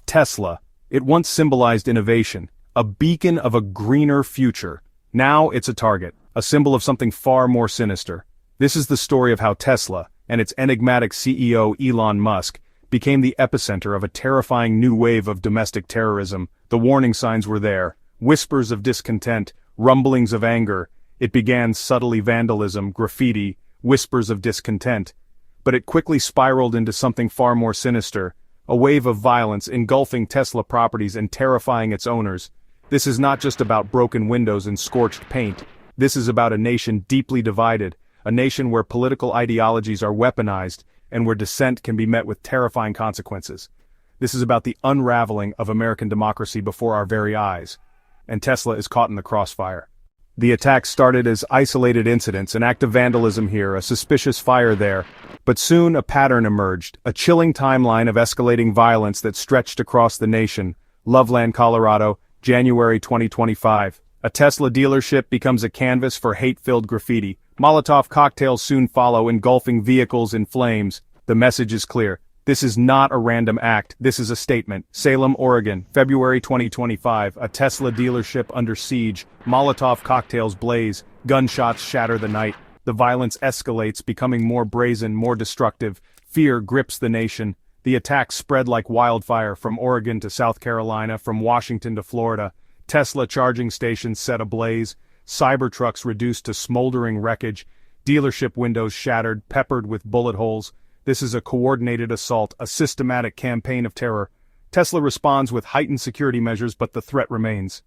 Tesla. It once symbolized innovation, a beacon of a greener future. Now it's a target, a symbol of something far more sinister. This is the story of how Tesla, and its enigmatic CEO Elon Musk, became the epicenter of a terrifying new wave of domestic terrorism. The warning signs were there, whispers of discontent, rumblings of anger. It began subtly: vandalism, graffiti, whispers of discontent. But it quickly spiraled into something far more sinister, a wave of violence engulfing Tesla properties and terrifying its owners. This is not just about broken windows and scorched paint. This is about a nation deeply divided, a nation where political ideologies are weaponized, and where dissent can be met with terrifying consequences. This is about the unraveling of American democracy before our very eyes. And Tesla is caught in the crossfire. The attacks started as isolated incidents, an act of vandalism here, a suspicious fire there. But soon a pattern emerged, a chilling timeline of escalating violence that stretched across the nation. Loveland, Colorado, January 2025. A Tesla dealership becomes a canvas for hate-filled graffiti. Molotov cocktails soon follow, engulfing vehicles in flames. The message is clear. This is not a random act, this is a statement. Salem, Oregon, February 2025, a Tesla dealership under siege. Molotov cocktails blaze, gunshots shatter the night. The violence escalates, becoming more brazen, more destructive. Fear grips the nation. The attacks spread like wildfire from Oregon to South Carolina, from Washington to Florida. Tesla charging stations set ablaze, Cybertrucks reduced to smoldering wreckage, dealership windows shattered, peppered with bullet holes. This is a coordinated assault, a systematic campaign of terror. Tesla responds with heightened security measures, but the threat remains.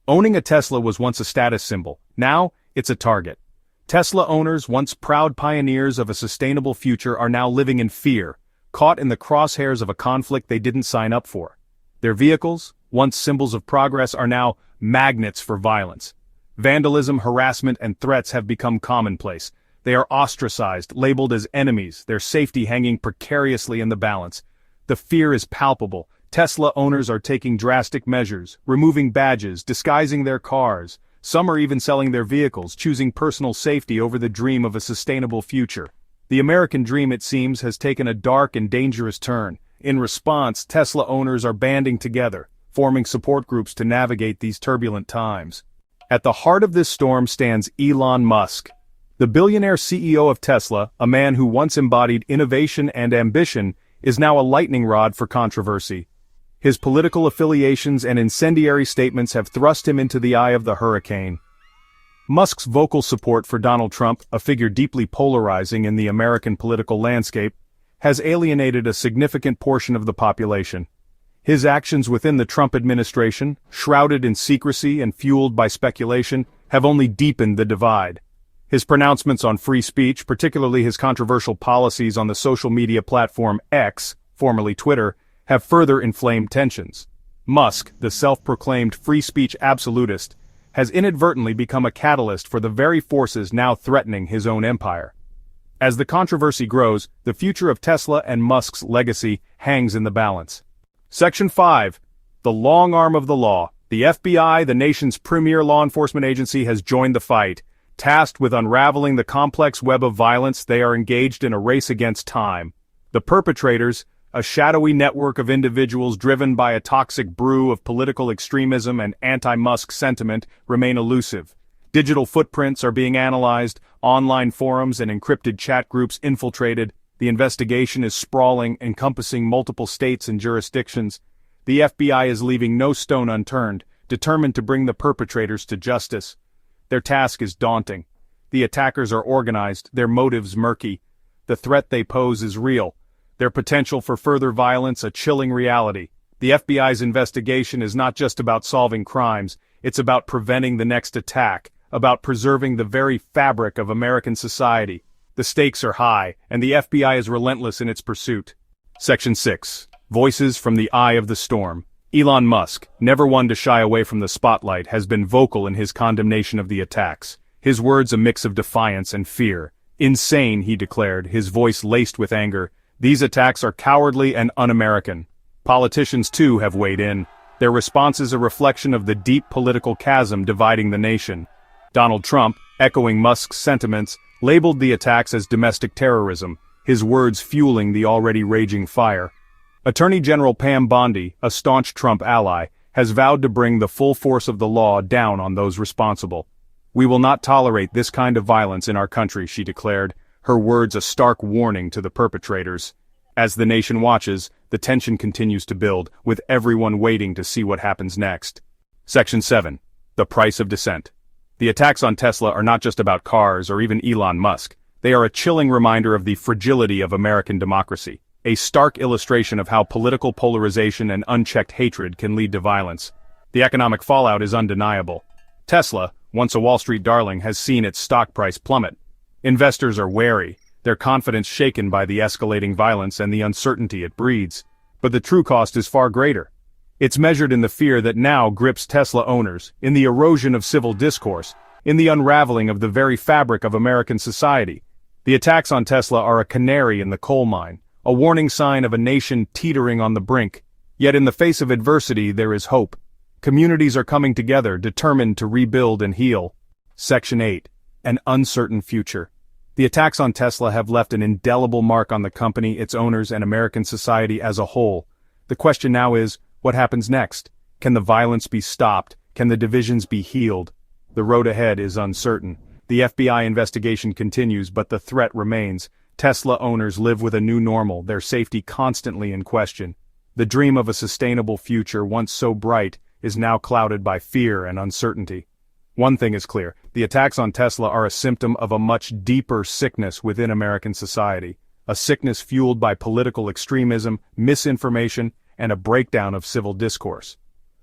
Owning a Tesla was once a status symbol. Now, it's a target. Tesla owners, once proud pioneers of a sustainable future, are now living in fear, caught in the crosshairs of a conflict they didn't sign up for. Their vehicles, once symbols of progress, are now magnets for violence. Vandalism, harassment, and threats have become commonplace. They are ostracized, labeled as enemies, their safety hanging precariously in the balance. The fear is palpable. Tesla owners are taking drastic measures, removing badges, disguising their cars. Some are even selling their vehicles, choosing personal safety over the dream of a sustainable future. The American dream, it seems, has taken a dark and dangerous turn. In response, Tesla owners are banding together, forming support groups to navigate these turbulent times. At the heart of this storm stands Elon Musk. The billionaire CEO of Tesla, a man who once embodied innovation and ambition, is now a lightning rod for controversy. His political affiliations and incendiary statements have thrust him into the eye of the hurricane. Musk's vocal support for Donald Trump, a figure deeply polarizing in the American political landscape, has alienated a significant portion of the population. His actions within the Trump administration, shrouded in secrecy and fueled by speculation, have only deepened the divide. His pronouncements on free speech, particularly his controversial policies on the social media platform X, formerly Twitter, have further inflamed tensions. Musk, the self-proclaimed free speech absolutist, has inadvertently become a catalyst for the very forces now threatening his own empire. As the controversy grows, the future of Tesla and Musk's legacy hangs in the balance. Section 5. The long arm of the law. The FBI, the nation's premier law enforcement agency, has joined the fight. Tasked with unraveling the complex web of violence, they are engaged in a race against time. The perpetrators, a shadowy network of individuals driven by a toxic brew of political extremism and anti-Musk sentiment, remain elusive. Digital footprints are being analyzed, online forums and encrypted chat groups infiltrated. The investigation is sprawling, encompassing multiple states and jurisdictions. The FBI is leaving no stone unturned, determined to bring the perpetrators to justice. Their task is daunting. The attackers are organized, their motives murky. The threat they pose is real. Their potential for further violence a chilling reality. The FBI's investigation is not just about solving crimes, it's about preventing the next attack, about preserving the very fabric of American society. The stakes are high, and the FBI is relentless in its pursuit. Section 6. Voices from the Eye of the Storm. Elon Musk, never one to shy away from the spotlight, has been vocal in his condemnation of the attacks. His words a mix of defiance and fear. Insane, he declared, his voice laced with anger. These attacks are cowardly and un-American. Politicians, too, have weighed in. Their response is a reflection of the deep political chasm dividing the nation. Donald Trump, echoing Musk's sentiments, labeled the attacks as domestic terrorism, his words fueling the already raging fire. Attorney General Pam Bondi, a staunch Trump ally, has vowed to bring the full force of the law down on those responsible. "We will not tolerate this kind of violence in our country," she declared, her words a stark warning to the perpetrators. As the nation watches, the tension continues to build, with everyone waiting to see what happens next. Section 7. The Price of Dissent. The attacks on Tesla are not just about cars or even Elon Musk. They are a chilling reminder of the fragility of American democracy, a stark illustration of how political polarization and unchecked hatred can lead to violence. The economic fallout is undeniable. Tesla, once a Wall Street darling, has seen its stock price plummet. Investors are wary, their confidence shaken by the escalating violence and the uncertainty it breeds. But the true cost is far greater. It's measured in the fear that now grips Tesla owners, in the erosion of civil discourse, in the unraveling of the very fabric of American society. The attacks on Tesla are a canary in the coal mine, a warning sign of a nation teetering on the brink. Yet in the face of adversity there is hope. Communities are coming together, determined to rebuild and heal. Section 8. An uncertain future. The attacks on Tesla have left an indelible mark on the company, its owners, and American society as a whole. The question now is, what happens next? Can the violence be stopped? Can the divisions be healed? The road ahead is uncertain. The FBI investigation continues, but the threat remains. Tesla owners live with a new normal, their safety constantly in question. The dream of a sustainable future, once so bright, is now clouded by fear and uncertainty. One thing is clear, the attacks on Tesla are a symptom of a much deeper sickness within American society, a sickness fueled by political extremism, misinformation, and a breakdown of civil discourse.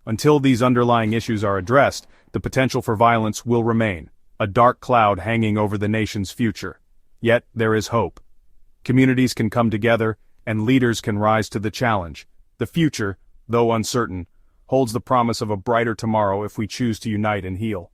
Until these underlying issues are addressed, the potential for violence will remain, a dark cloud hanging over the nation's future. Yet there is hope. Communities can come together, and leaders can rise to the challenge. The future, though uncertain, holds the promise of a brighter tomorrow if we choose to unite and heal.